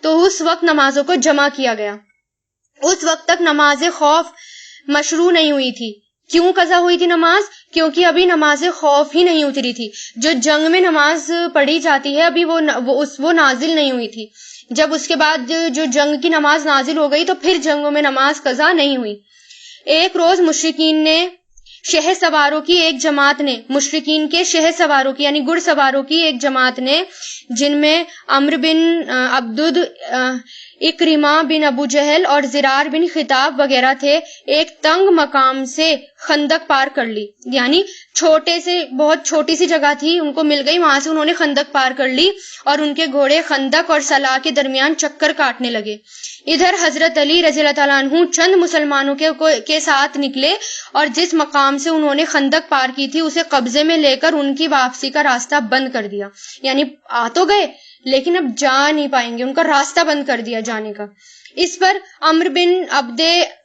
تو اس وقت نمازوں کو جمع کیا گیا. اس وقت تک نماز خوف مشروع نہیں ہوئی تھی. کیوں قضا ہوئی تھی نماز؟ کیونکہ ابھی نماز خوف ہی نہیں اتری تھی. جو جنگ میں نماز پڑھی جاتی ہے ابھی وہ نازل نہیں ہوئی تھی. جب اس کے بعد جو جنگ کی نماز نازل ہو گئی تو پھر جنگوں میں نماز قضا نہیں ہوئی. ایک روز مشرکین کے شہ سواروں کی یعنی گھڑ سواروں کی ایک جماعت نے، جن میں عمرو بن عبدود، اکرمہ بن ابو جہل اور زرار بن خطاب وغیرہ تھے، ایک تنگ مقام سے خندق پار کر لی. یعنی بہت چھوٹی سی جگہ تھی، ان کو مل گئی، وہاں سے انہوں نے خندق پار کر لی اور ان کے گھوڑے خندق اور صلاح کے درمیان چکر کاٹنے لگے. ادھر حضرت علی رضی اللہ تعالیٰ عنہ چند مسلمانوں کے ساتھ نکلے اور جس مقام سے انہوں نے خندق پار کی تھی اسے قبضے میں لے کر ان کی واپسی کا راستہ بند کر دیا. یعنی آ تو گئے لیکن اب جا نہیں پائیں گے، ان کا راستہ بند کر دیا جانے کا. اس پر عمرو بن عبد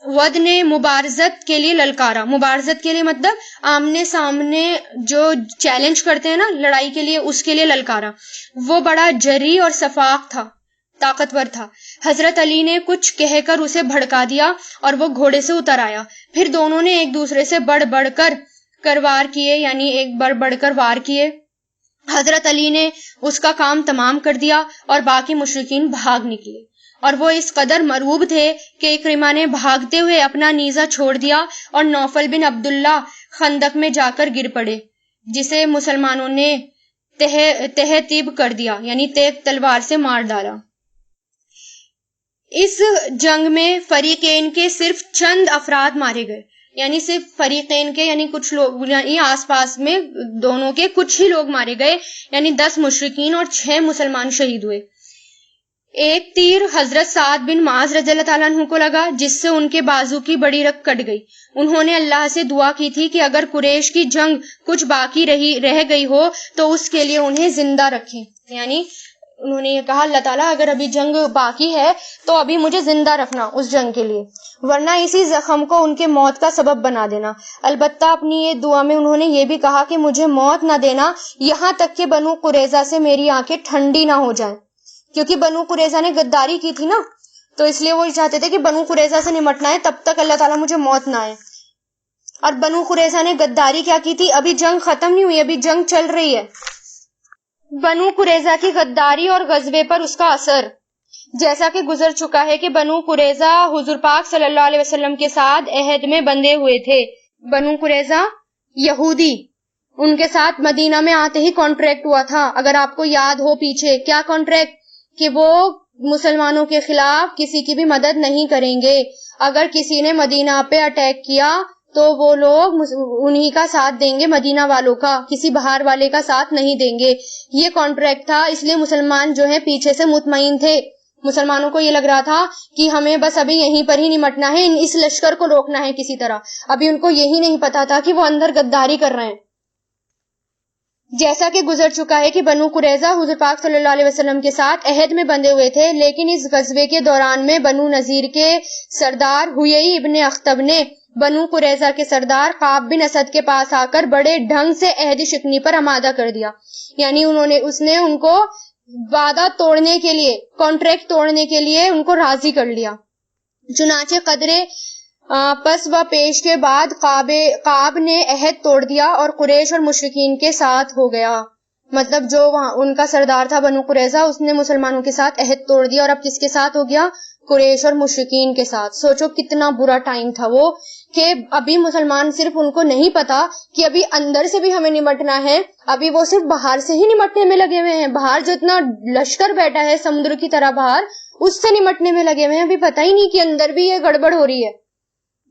ود نے مبارزت کے لیے للکارا. مبارزت کے لیے مطلب آمنے سامنے جو چیلنج کرتے ہیں نا لڑائی کے لیے، اس کے لیے للکارا. وہ بڑا جری اور شفاق تھا، طاقتور تھا۔ حضرت علی نے کچھ کہہ کر اسے بھڑکا دیا اور وہ گھوڑے سے اتر آیا۔ پھر دونوں نے ایک دوسرے سے بڑھ بڑھ کر وار کیے۔ حضرت علی نے اس کا کام تمام کر دیا اور باقی مشرکین بھاگ نکلے، اور وہ اس قدر مرعوب تھے کہ اکرمہ نے بھاگتے ہوئے اپنا نیزہ چھوڑ دیا اور نوفل بن عبداللہ خندق میں جا کر گر پڑے، جسے مسلمانوں نے تہ تیب کر دیا، یعنی تیز تلوار سے مار ڈالا۔ اس جنگ میں فریقین کے صرف چند افراد مارے گئے، یعنی صرف فریقین کے یعنی کچھ لوگ، یعنی آس پاس میں دونوں کے کچھ ہی لوگ مارے گئے، یعنی 10 مشرکین اور 6 مسلمان شہید ہوئے۔ ایک تیر حضرت سعد بن معاذ رضی اللہ تعالیٰ عنہ کو لگا، جس سے ان کے بازو کی بڑی رگ کٹ گئی۔ انہوں نے اللہ سے دعا کی تھی کہ اگر قریش کی جنگ کچھ باقی رہ گئی ہو تو اس کے لیے انہیں زندہ رکھیں، یعنی انہوں نے یہ کہا اللہ تعالیٰ اگر ابھی جنگ باقی ہے تو ابھی مجھے زندہ رکھنا اس جنگ کے لیے، ورنہ اسی زخم کو ان کے موت کا سبب بنا دینا۔ البتہ اپنی یہ دعا میں انہوں نے یہ بھی کہا کہ مجھے موت نہ دینا یہاں تک کہ بنو قریظہ سے میری آنکھیں ٹھنڈی نہ ہو جائیں، کیونکہ بنو قریظہ نے غداری کی تھی نا، تو اس لیے وہ چاہتے تھے کہ بنو قریظہ سے نمٹنا ہے، تب تک اللہ تعالیٰ مجھے موت نہ آئے۔ اور بنو قریظہ نے غداری کیا کی تھی؟ ابھی جنگ ختم نہیں ہوئی، ابھی جنگ چل رہی ہے۔ بنو قریظہ کی غداری اور غزوے پر اس کا اثر، جیسا کہ گزر چکا ہے کہ بنو قریظہ حضور پاک صلی اللہ علیہ وسلم کے ساتھ عہد میں بندھے ہوئے تھے۔ بنو قریظہ یہودی، ان کے ساتھ مدینہ میں آتے ہی کانٹریکٹ ہوا تھا، اگر آپ کو یاد ہو پیچھے کیا کانٹریکٹ، کہ وہ مسلمانوں کے خلاف کسی کی بھی مدد نہیں کریں گے، اگر کسی نے مدینہ پہ اٹیک کیا تو وہ لوگ انہی کا ساتھ دیں گے، مدینہ والوں کا، کسی باہر والے کا ساتھ نہیں دیں گے۔ یہ کانٹریکٹ تھا، اس لیے مسلمان جو ہے پیچھے سے مطمئن تھے۔ مسلمانوں کو یہ لگ رہا تھا کہ ہمیں بس ابھی یہیں پر ہی نمٹنا ہے، اس لشکر کو روکنا ہے کسی طرح۔ ابھی ان کو یہی نہیں پتا تھا کہ وہ اندر غداری کر رہے ہیں۔ جیسا کہ گزر چکا ہے کہ بنو قریظہ حضور پاک صلی اللہ علیہ وسلم کے ساتھ عہد میں بندھے ہوئے تھے، لیکن اس غزوے کے دوران میں بنو نذیر کے سردار ہویئی ابن اخطب نے بنو قریظہ کے سردار قعب بن اسد کے پاس آ کر بڑے ڈھنگ سے عہد شکنی پر آمادہ کر دیا، یعنی اس نے ان کو وعدہ توڑنے کے لیے، کانٹریکٹ توڑنے کے لیے ان کو راضی کر لیا۔ چنانچہ قدرے پس و پیش کے بعد قعب نے عہد توڑ دیا اور قریش اور مشرکین کے ساتھ ہو گیا، مطلب جو وہاں ان کا سردار تھا بنو قریظہ، اس نے مسلمانوں کے ساتھ عہد توڑ دیا، اور اب کس کے ساتھ ہو گیا؟ قریش اور مشرکین کے ساتھ۔ سوچو کتنا برا ٹائم تھا وہ، کہ ابھی مسلمان صرف ان کو نہیں پتا کہ ابھی اندر سے بھی ہمیں نمٹنا ہے، ابھی وہ صرف باہر سے ہی نمٹنے میں لگے ہوئے ہیں، باہر جو اتنا لشکر بیٹھا ہے سمندر کی طرح باہر، اس سے نمٹنے میں لگے ہوئے ہیں، ابھی پتہ ہی نہیں کہ اندر بھی یہ گڑبڑ ہو رہی ہے۔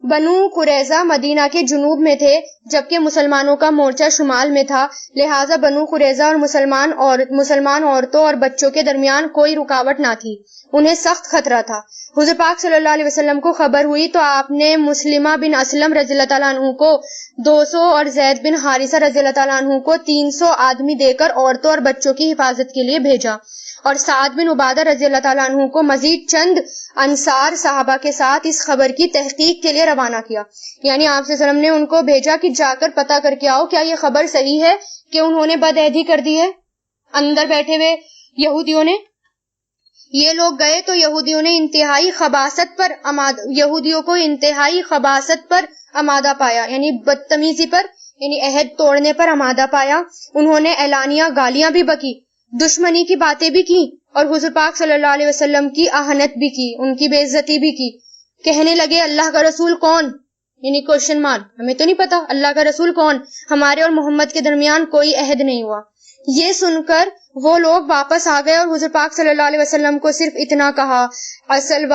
بنو قریظہ مدینہ کے جنوب میں تھے، جبکہ مسلمانوں کا مورچہ شمال میں تھا، لہٰذا بنو قریظہ اور مسلمان عورتوں اور بچوں کے درمیان کوئی رکاوٹ نہ تھی، انہیں سخت خطرہ تھا۔ حضور پاک صلی اللہ علیہ وسلم کو خبر ہوئی تو آپ نے مسلمہ بن اسلم رضی اللہ تعالیٰ عنہ کو 200 اور زید بن حارثہ رضی اللہ تعالیٰ عنہ کو 300 آدمی دے کر عورتوں اور بچوں کی حفاظت کے لیے بھیجا، اور سعد بن عبادہ رضی اللہ تعالیٰ عنہ کو مزید چند انصار صحابہ کے ساتھ اس خبر کی تحقیق کے لیے روانہ کیا، یعنی آپ صلی اللہ علیہ وسلم نے ان کو بھیجا کہ جا کر پتہ کر کے آؤ کیا یہ خبر صحیح ہے کہ انہوں نے بدعہدی کر دی ہے اندر بیٹھے ہوئے یہودیوں نے۔ یہ لوگ گئے تو یہودیوں کو انتہائی خباثت پر آمادہ پایا، یعنی بدتمیزی پر، یعنی عہد توڑنے پر آمادہ پایا۔ انہوں نے اعلانیہ گالیاں بھی بکی، دشمنی کی باتیں بھی کی، اور حضور پاک صلی اللہ علیہ وسلم کی اہانت بھی کی، ان کی بے عزتی بھی کی۔ کہنے لگے اللہ کا رسول کون، یعنی کوشچن مارک، ہمیں تو نہیں پتا اللہ کا رسول کون، ہمارے اور محمد کے درمیان کوئی عہد نہیں ہوا۔ یہ سن کر وہ لوگ واپس آ گئے اور حضور پاک صلی اللہ علیہ وسلم کو صرف اتنا کہا، اصل و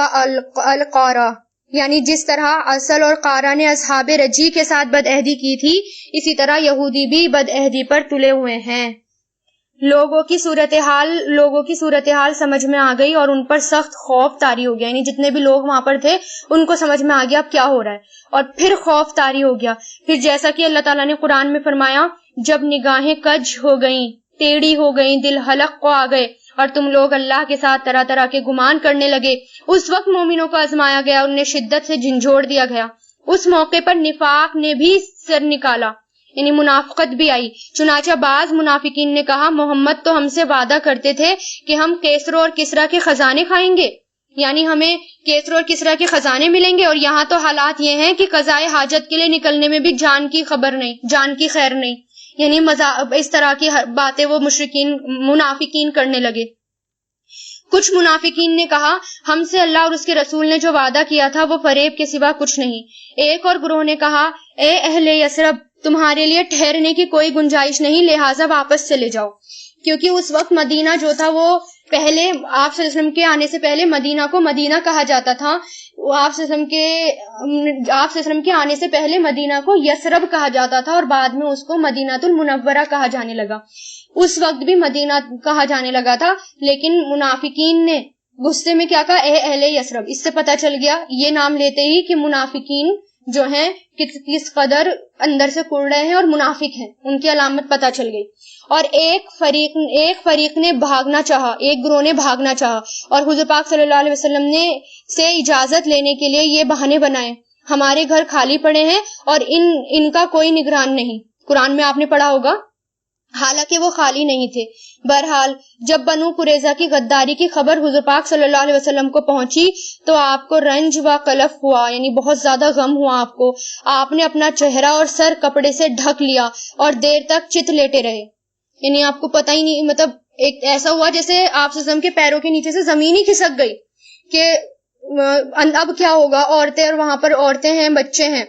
القارہ، یعنی جس طرح اصل اور قارہ نے اصحاب رجی کے ساتھ بدعہدی کی تھی، اسی طرح یہودی بھی بدعہدی پر تلے ہوئے ہیں۔ لوگوں کی صورتحال سمجھ میں آ گئی اور ان پر سخت خوف طاری ہو گیا، یعنی جتنے بھی لوگ وہاں پر تھے ان کو سمجھ میں آ گیا اب کیا ہو رہا ہے، اور پھر خوف طاری ہو گیا۔ پھر جیسا کہ اللہ تعالیٰ نے قرآن میں فرمایا، جب نگاہیں کج ہو گئیں، ٹیڑھی ہو گئیں، دل حلق کو آ گئے، اور تم لوگ اللہ کے ساتھ طرح طرح کے گمان کرنے لگے، اس وقت مومنوں کو آزمایا گیا، انہیں شدت سے جھنجھوڑ دیا گیا۔ اس موقع پر نفاق نے بھی سر نکالا، یعنی منافقت بھی آئی. چنانچہ بعض منافقین نے کہا محمد تو ہم سے وعدہ کرتے تھے کہ ہم کیسرو اور کسرا کے خزانے کھائیں گے، یعنی ہمیں کیسرو اور کسرا کے خزانے ملیں گے، اور یہاں تو حالات یہ ہیں کہ قضائے حاجت کے لیے نکلنے میں بھی جان کی خبر نہیں، جان کی خیر نہیں. یعنی اس طرح کی باتیں وہ منافقین کرنے لگے. کچھ منافقین نے کہا ہم سے اللہ اور اس کے رسول نے جو وعدہ کیا تھا وہ فریب کے سوا کچھ نہیں. ایک اور گروہ نے کہا اے اہل یثرب تمہارے لیے ٹھہرنے کی کوئی گنجائش نہیں، لہٰذا واپس چلے جاؤ. کیونکہ اس وقت مدینہ جو تھا وہ پہلے آپ صلی اللہ علیہ وسلم کے آنے سے پہلے مدینہ کو مدینہ کہا جاتا تھا. آپ صلی اللہ علیہ وسلم کے آنے سے پہلے مدینہ کو یثرب کہا جاتا تھا، اور بعد میں اس کو مدینہ المنورہ کہا جانے لگا. اس وقت بھی مدینہ کہا جانے لگا تھا، لیکن منافقین نے غصے میں کیا کہا، اے اہل یثرب. اس سے پتہ چل گیا یہ نام لیتے ہی کہ منافقین جو ہیں کس قدر اندر سے کڑ رہے ہیں اور منافق ہیں، ان کی علامت پتہ چل گئی. اور ایک فریق نے بھاگنا چاہا، ایک گروہ نے بھاگنا چاہا، اور حضور پاک صلی اللہ علیہ وسلم نے سے اجازت لینے کے لیے یہ بہانے بنائے ہمارے گھر خالی پڑے ہیں اور ان کا کوئی نگران نہیں. قرآن میں آپ نے پڑھا ہوگا، حالانکہ وہ خالی نہیں تھے. بہرحال جب بنو قریظہ کی غداری کی خبر حضور پاک صلی اللہ علیہ وسلم کو پہنچی تو آپ کو رنج و کلف ہوا، یعنی بہت زیادہ غم ہوا آپ کو. آپ نے اپنا چہرہ اور سر کپڑے سے ڈھک لیا اور دیر تک چت لیٹے رہے. یعنی آپ کو پتہ ہی نہیں، مطلب ایک ایسا ہوا جیسے آپ صلی اللہ علیہ وسلم کے پیروں کے نیچے سے زمین ہی کھسک گئی کہ اب کیا ہوگا. عورتیں، اور وہاں پر عورتیں ہیں، بچے ہیں.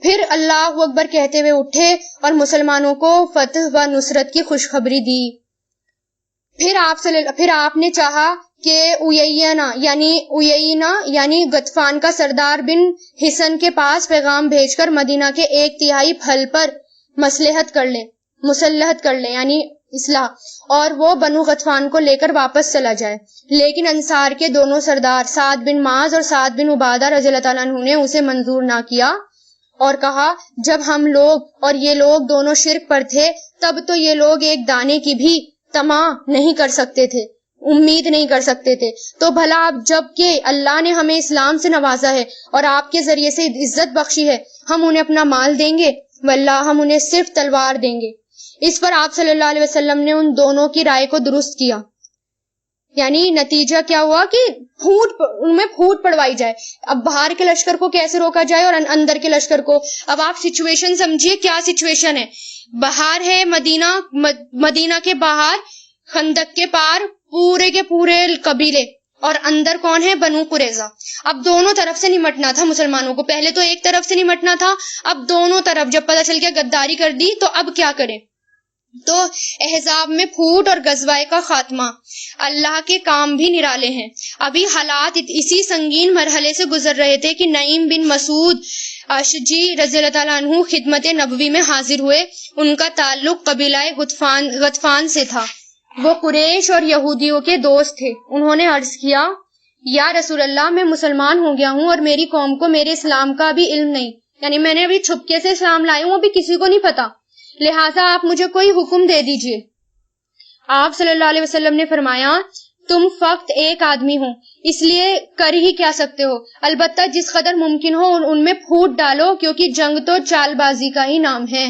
پھر اللہ اکبر کہتے ہوئے اٹھے اور مسلمانوں کو فتح و نصرت کی خوشخبری دی. پھر آپ نے چاہا کہ اویینہ یعنی غطفان کا سردار بن حسن کے پاس پیغام بھیج کر مدینہ کے 1/3 پھل پر مسلحت کر لیں یعنی اصلاح، اور وہ بنو غطفان کو لے کر واپس چلا جائے. لیکن انصار کے دونوں سردار سعد بن معاذ اور سعد بن عبادہ رضی اللہ تعالیٰ عنہ نے اسے منظور نہ کیا اور کہا جب ہم لوگ اور یہ لوگ دونوں شرک پر تھے تب تو یہ لوگ ایک دانے کی بھی طمع نہیں کر سکتے تھے، امید نہیں کر سکتے تھے. تو بھلا اب جب کہ اللہ نے ہمیں اسلام سے نوازا ہے اور آپ کے ذریعے سے عزت بخشی ہے، ہم انہیں اپنا مال دیں گے؟ واللہ ہم انہیں صرف تلوار دیں گے. اس پر آپ صلی اللہ علیہ وسلم نے ان دونوں کی رائے کو درست کیا. یعنی نتیجہ کیا ہوا کہ ان میں پھوٹ پڑوائی جائے. اب باہر کے لشکر کو کیسے روکا جائے اور اندر کے لشکر کو. اب آپ سچویشن سمجھیے، کیا سچویشن ہے. باہر ہے مدینہ کے باہر خندق کے پار پورے کے پورے قبیلے، اور اندر کون ہے؟ بنو قریظہ. اب دونوں طرف سے نمٹنا تھا مسلمانوں کو. پہلے تو ایک طرف سے نمٹنا تھا، اب دونوں طرف جب پتہ چل گیا غداری کر دی تو اب کیا کریں. تو احزاب میں پھوٹ اور غزوہ کا خاتمہ. اللہ کے کام بھی نرالے ہیں. ابھی حالات اسی سنگین مرحلے سے گزر رہے تھے کہ نعیم بن مسعود اشجعی رضی اللہ تعالیٰ عنہ خدمت نبوی میں حاضر ہوئے. ان کا تعلق قبیلہ غطفان سے تھا. وہ قریش اور یہودیوں کے دوست تھے. انہوں نے عرض کیا یا رسول اللہ، میں مسلمان ہو گیا ہوں اور میری قوم کو میرے اسلام کا بھی علم نہیں، یعنی میں نے ابھی چھپکے سے اسلام لائی ہوں، ابھی کسی کو نہیں پتا، لہٰذا آپ مجھے کوئی حکم دے دیجئے. آپ صلی اللہ علیہ وسلم نے فرمایا تم فقط ایک آدمی ہو، اس لیے کر ہی کیا سکتے ہو، البتہ جس قدر ممکن ہو ان میں پھوٹ ڈالو، کیونکہ جنگ تو چال بازی کا ہی نام ہے.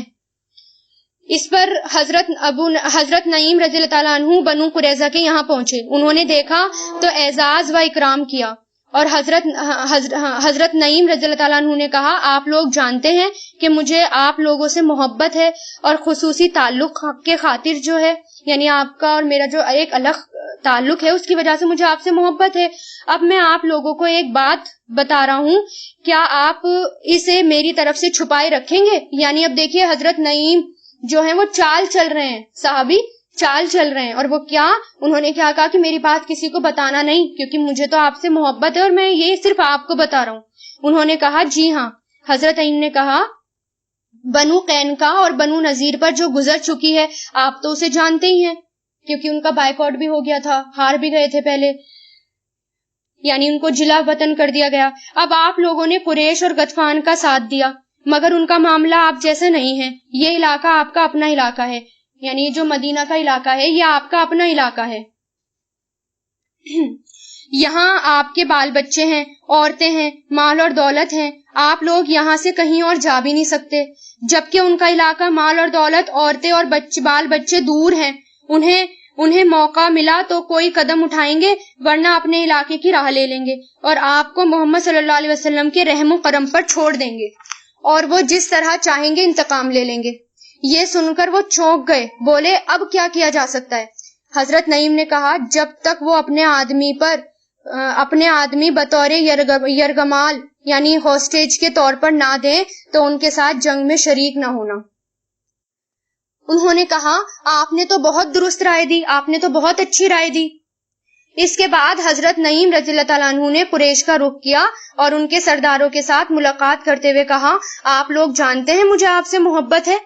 اس پر حضرت نعیم رضی اللہ تعالیٰ عنہ بنو قریظہ کے یہاں پہنچے. انہوں نے دیکھا تو اعزاز و اکرام کیا، اور حضرت نعیم رضی اللہ تعالیٰ عنہ نے کہا آپ لوگ جانتے ہیں کہ مجھے آپ لوگوں سے محبت ہے اور خصوصی تعلق کے خاطر جو ہے، یعنی آپ کا اور میرا جو ایک الگ تعلق ہے اس کی وجہ سے مجھے آپ سے محبت ہے. اب میں آپ لوگوں کو ایک بات بتا رہا ہوں، کیا آپ اسے میری طرف سے چھپائے رکھیں گے؟ یعنی اب دیکھیے حضرت نعیم جو ہیں وہ چال چل رہے ہیں، صحابی چال چل رہے ہیں، اور وہ کیا انہوں نے کیا کہا کہ میری بات کسی کو بتانا نہیں، کیونکہ مجھے تو آپ سے محبت ہے اور میں یہ صرف آپ کو بتا رہا ہوں. انہوں نے کہا جی ہاں. حضرت نعیم نے کہا بنو قینقاع اور بنو نذیر پر جو گزر چکی ہے آپ تو اسے جانتے ہی ہیں، کیونکہ ان کا بائیکاٹ بھی ہو گیا تھا، ہار بھی گئے تھے پہلے، یعنی ان کو جلا وطن کر دیا گیا. اب آپ لوگوں نے قریش اور غطفان کا ساتھ دیا، مگر ان کا معاملہ آپ جیسے نہیں ہے. یہ علاقہ آپ کا اپنا علاقہ ہے، یعنی جو مدینہ کا علاقہ ہے یہ آپ کا اپنا علاقہ ہے. یہاں آپ کے بال بچے ہیں، عورتیں ہیں، مال اور دولت ہیں. آپ لوگ یہاں سے کہیں اور جا بھی نہیں سکتے. جبکہ ان کا علاقہ مال اور دولت، عورتیں اور بال بچے دور ہیں. انہیں موقع ملا تو کوئی قدم اٹھائیں گے، ورنہ اپنے علاقے کی راہ لے لیں گے اور آپ کو محمد صلی اللہ علیہ وسلم کے رحم و کرم پر چھوڑ دیں گے اور وہ جس طرح چاہیں گے انتقام لے لیں گے. یہ سن کر وہ چونک گئے، بولے اب کیا کیا جا سکتا ہے؟ حضرت نعیم نے کہا جب تک وہ اپنے آدمی بطور یرغمال یعنی ہوسٹیج کے طور پر نہ دیں تو ان کے ساتھ جنگ میں شریک نہ ہونا. انہوں نے کہا آپ نے تو بہت درست رائے دی، آپ نے تو بہت اچھی رائے دی. اس کے بعد حضرت نعیم رضی اللہ تعالیٰ عنہ نے قریش کا رخ کیا اور ان کے سرداروں کے ساتھ ملاقات کرتے ہوئے کہا آپ لوگ جانتے ہیں مجھے آپ سے محبت ہے،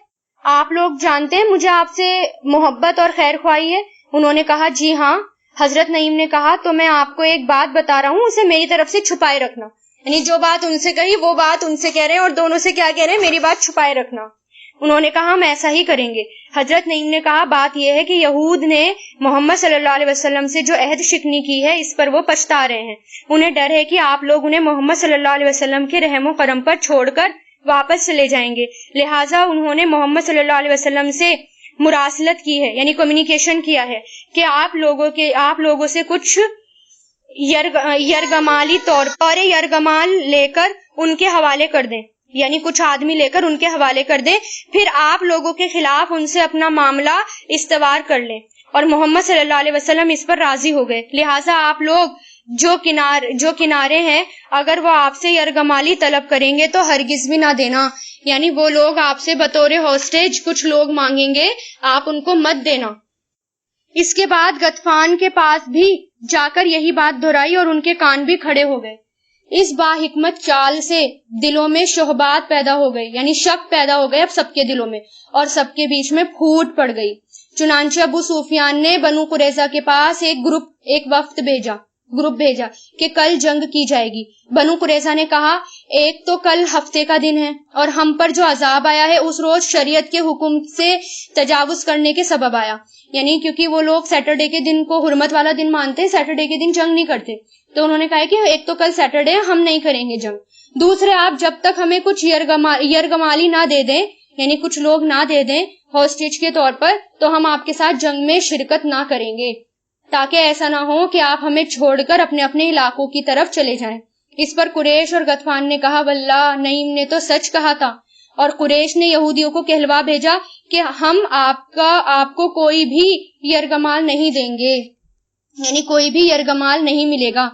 آپ لوگ جانتے ہیں مجھے آپ سے محبت اور خیر خواہی ہے. انہوں نے کہا جی ہاں. حضرت نعیم نے کہا تو میں آپ کو ایک بات بتا رہا ہوں، اسے میری طرف سے چھپائے رکھنا. یعنی جو بات ان سے کہی وہ بات ان سے کہہ رہے ہیں اور دونوں سے کیا کہہ رہے ہیں؟ میری بات چھپائے رکھنا. انہوں نے کہا ہم ایسا ہی کریں گے. حضرت نعیم نے کہا بات یہ ہے کہ یہود نے محمد صلی اللہ علیہ وسلم سے جو عہد شکنی کی ہے اس پر وہ پچھتا رہے ہیں. انہیں ڈر ہے کہ آپ لوگ انہیں محمد صلی اللہ علیہ وسلم کے رحم و کرم پر چھوڑ کر واپس چلے جائیں گے، لہٰذا انہوں نے محمد صلی اللہ علیہ وسلم سے مراسلت کی ہے، یعنی کمیونیکیشن کیا ہے کہ آپ لوگوں سے کچھ یرغمالی طور پر یرغمال لے کر ان کے حوالے کر دیں، یعنی کچھ آدمی لے کر ان کے حوالے کر دیں، پھر آپ لوگوں کے خلاف ان سے اپنا معاملہ استوار کر لیں. اور محمد صلی اللہ علیہ وسلم اس پر راضی ہو گئے، لہٰذا آپ لوگ جو کنارے ہیں اگر وہ آپ سے یرغمالی طلب کریں گے تو ہرگز بھی نہ دینا، یعنی وہ لوگ آپ سے بطور ہوسٹیج کچھ لوگ مانگیں گے، آپ ان کو مت دینا. اس کے بعد غطفان کے پاس بھی جا کر یہی بات دہرائی اور ان کے کان بھی کھڑے ہو گئے. اس با حکمت چال سے دلوں میں شبہات پیدا ہو گئی، یعنی شک پیدا ہو گئے اب سب کے دلوں میں، اور سب کے بیچ میں پھوٹ پڑ گئی. چنانچہ ابو سفیان نے بنو قریظہ کے پاس ایک وفد بھیجا کہ کل جنگ کی جائے گی. بنو قریظہ نے کہا ایک تو کل ہفتے کا دن ہے اور ہم پر جو عذاب آیا ہے اس روز شریعت کے حکم سے تجاوز کرنے کے سبب آیا، یعنی کیونکہ وہ لوگ سیٹرڈے کے دن کو حرمت والا دن مانتے، سیٹرڈے کے دن جنگ نہیں کرتے، تو انہوں نے کہا کہ ایک تو کل سیٹرڈے ہے، ہم نہیں کریں گے جنگ. دوسرے آپ جب تک ہمیں کچھ یرغمالی نہ دے دیں، یعنی کچھ لوگ نہ دے دیں ہوسٹیج کے طور پر، تو ہم آپ کے ساتھ جنگ میں شرکت نہ کریں گے، تاکہ ایسا نہ ہو کہ آپ ہمیں چھوڑ کر اپنے علاقوں کی طرف چلے جائیں. اس پر قریش اور غطفان نے کہا واللہ نعیم نے تو سچ کہا تھا. اور قریش نے یہودیوں کو کہلوا بھیجا کہ ہم آپ کو کوئی بھی یرغمال نہیں دیں گے، یعنی کوئی بھی یرغمال نہیں ملے گا،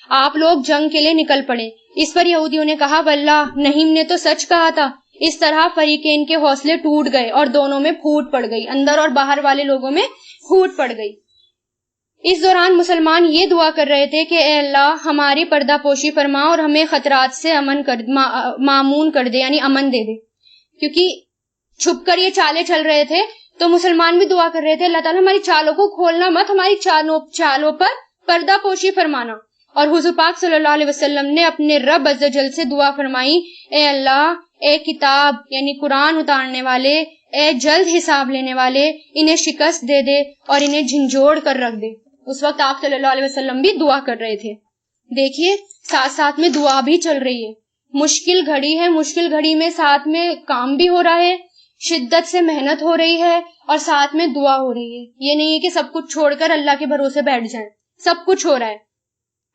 آپ لوگ جنگ کے لیے نکل پڑے. اس پر یہودیوں نے کہا واللہ نعیم نے تو سچ کہا تھا. اس طرح فریقین کے حوصلے ٹوٹ گئے اور دونوں میں پھوٹ پڑ گئی، اندر اور باہر والے لوگوں میں پھوٹ پڑ گئی. اس دوران مسلمان یہ دعا کر رہے تھے کہ اے اللہ ہماری پردہ پوشی فرما اور ہمیں خطرات سے مامون کر دے، یعنی امن دے دے. کیونکہ چھپ کر یہ چالیں چل رہے تھے تو مسلمان بھی دعا کر رہے تھے اللہ تعالیٰ ہماری چالوں کو کھولنا مت، ہماری چالوں پر پردہ پوشی فرمانا. اور حضور پاک صلی اللہ علیہ وسلم نے اپنے رب عز و جل سے دعا فرمائی اے اللہ، اے کتاب یعنی قرآن اتارنے والے، اے جلد حساب لینے والے، انہیں شکست دے دے اور انہیں جھنجھوڑ کر رکھ دے. اس وقت آپ صلی اللہ علیہ وسلم بھی دعا کر رہے تھے. دیکھیے ساتھ ساتھ میں دعا بھی چل رہی ہے. مشکل گھڑی ہے، مشکل گھڑی میں ساتھ میں کام بھی ہو رہا ہے، شدت سے محنت ہو رہی ہے اور ساتھ میں دعا ہو رہی ہے. یہ نہیں ہے کہ سب کچھ چھوڑ کر اللہ کے بھروسے بیٹھ جائیں، سب کچھ ہو رہا ہے.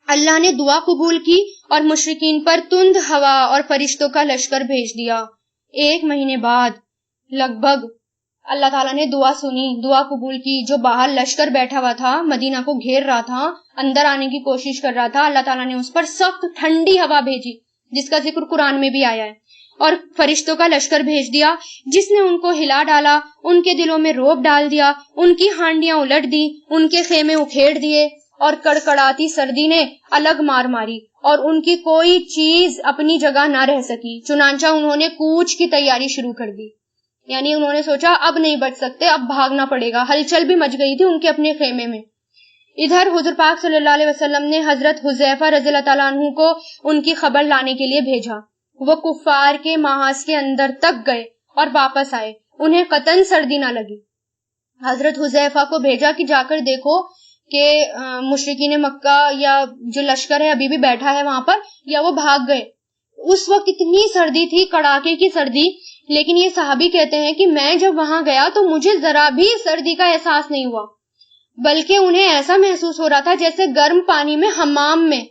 اللہ نے دعا قبول کی اور مشرکین پر تند ہوا اور فرشتوں کا لشکر بھیج دیا. 1 مہینے بعد لگ بھگ اللہ تعالیٰ نے دعا سنی، دعا قبول کی. جو باہر لشکر بیٹھا ہوا تھا، مدینہ کو گھیر رہا تھا، اندر آنے کی کوشش کر رہا تھا، اللہ تعالیٰ نے اس پر سخت ٹھنڈی ہوا بھیجی جس کا ذکر قرآن میں بھی آیا ہے، اور فرشتوں کا لشکر بھیج دیا جس نے ان کو ہلا ڈالا، ان کے دلوں میں رعب ڈال دیا، ان کی ہانڈیاں الٹ دی، ان کے خیمے اکھیڑ دیے اور کڑکڑاتی سردی نے الگ مار ماری اور ان کی کوئی چیز اپنی جگہ نہ رہ سکی. چنانچہ انہوں نے کوچ کی تیاری شروع کر دی، یعنی انہوں نے سوچا اب نہیں بچ سکتے، اب بھاگنا پڑے گا. ہلچل بھی مچ گئی تھی ان کے اپنے خیمے میں. ادھر حضور پاک صلی اللہ علیہ وسلم نے حضرت حذیفہ رضی اللہ تعالیٰ عنہ کو ان کی خبر لانے کے لیے بھیجا. وہ کفار کے محاذ کے اندر تک گئے اور واپس آئے، انہیں قطعاً سردی نہ لگی. حضرت حذیفہ کو بھیجا کہ جا کر دیکھو کہ مشرکین مکہ یا جو لشکر ہے ابھی بھی بیٹھا ہے وہاں پر یا وہ بھاگ گئے. اس وقت اتنی سردی تھی، کڑاکے کی سردی، لیکن یہ صحابی کہتے ہیں کہ میں جب وہاں گیا تو مجھے ذرا بھی سردی کا احساس نہیں ہوا، بلکہ انہیں ایسا محسوس ہو رہا تھا جیسے گرم پانی میں حمام میں۔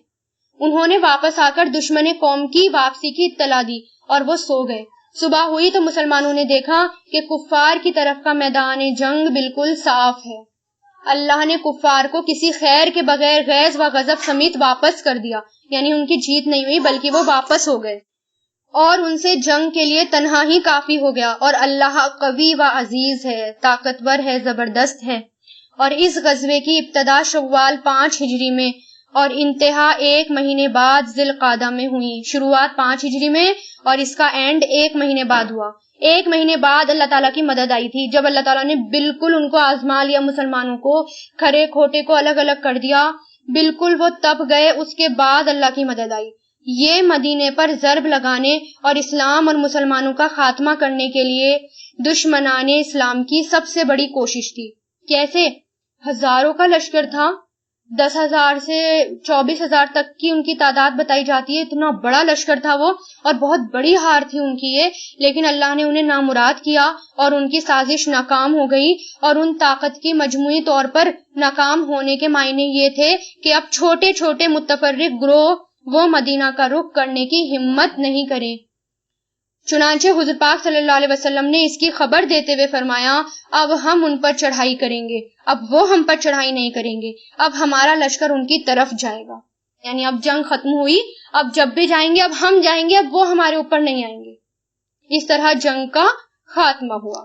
انہوں نے واپس آ کر دشمن قوم کی واپسی کی اطلاع دی اور وہ سو گئے۔ صبح ہوئی تو مسلمانوں نے دیکھا کہ کفار کی طرف کا میدان جنگ بالکل صاف ہے۔ اللہ نے کفار کو کسی خیر کے بغیر غیظ و غضب سمیت واپس کر دیا، یعنی ان کی جیت نہیں ہوئی بلکہ وہ واپس ہو گئے اور ان سے جنگ کے لیے تنہا ہی کافی ہو گیا۔ اور اللہ قوی و عزیز ہے، طاقتور ہے، زبردست ہے۔ اور اس غزوے کی ابتدا شوال 5 ہجری میں اور انتہا 1 مہینے بعد ذی القعدہ میں ہوئی۔ شروعات 5 ہجری میں اور اس کا اینڈ 1 مہینے بعد ہوا۔ 1 مہینے بعد اللہ تعالیٰ کی مدد آئی تھی، جب اللہ تعالیٰ نے بالکل ان کو آزما لیا، مسلمانوں کو کھرے کھوٹے کو الگ الگ کر دیا، بالکل وہ تپ گئے، اس کے بعد اللہ کی مدد آئی۔ یہ مدینے پر ضرب لگانے اور اسلام اور مسلمانوں کا خاتمہ کرنے کے لیے دشمنان اسلام کی سب سے بڑی کوشش تھی۔ کیسے؟ ہزاروں کا لشکر تھا، 10,000 سے 24,000 تک کی ان کی تعداد بتائی جاتی ہے، اتنا بڑا لشکر تھا وہ، اور بہت بڑی ہار تھی ان کی یہ، لیکن اللہ نے انہیں نامراد کیا اور ان کی سازش ناکام ہو گئی۔ اور ان طاقت کی مجموعی طور پر ناکام ہونے کے معنی یہ تھے کہ اب چھوٹے چھوٹے متفرق گروہ وہ مدینہ کا رخ کرنے کی ہمت نہیں کریں۔ چنانچہ حضور پاک صلی اللہ علیہ وسلم نے اس کی خبر دیتے ہوئے فرمایا، اب ہم ان پر چڑھائی کریں گے، اب وہ ہم پر چڑھائی نہیں کریں گے، اب ہمارا لشکر ان کی طرف جائے گا۔ یعنی اب جنگ ختم ہوئی، اب جب بھی جائیں گے اب ہم جائیں گے، اب وہ ہمارے اوپر نہیں آئیں گے۔ اس طرح جنگ کا خاتمہ ہوا۔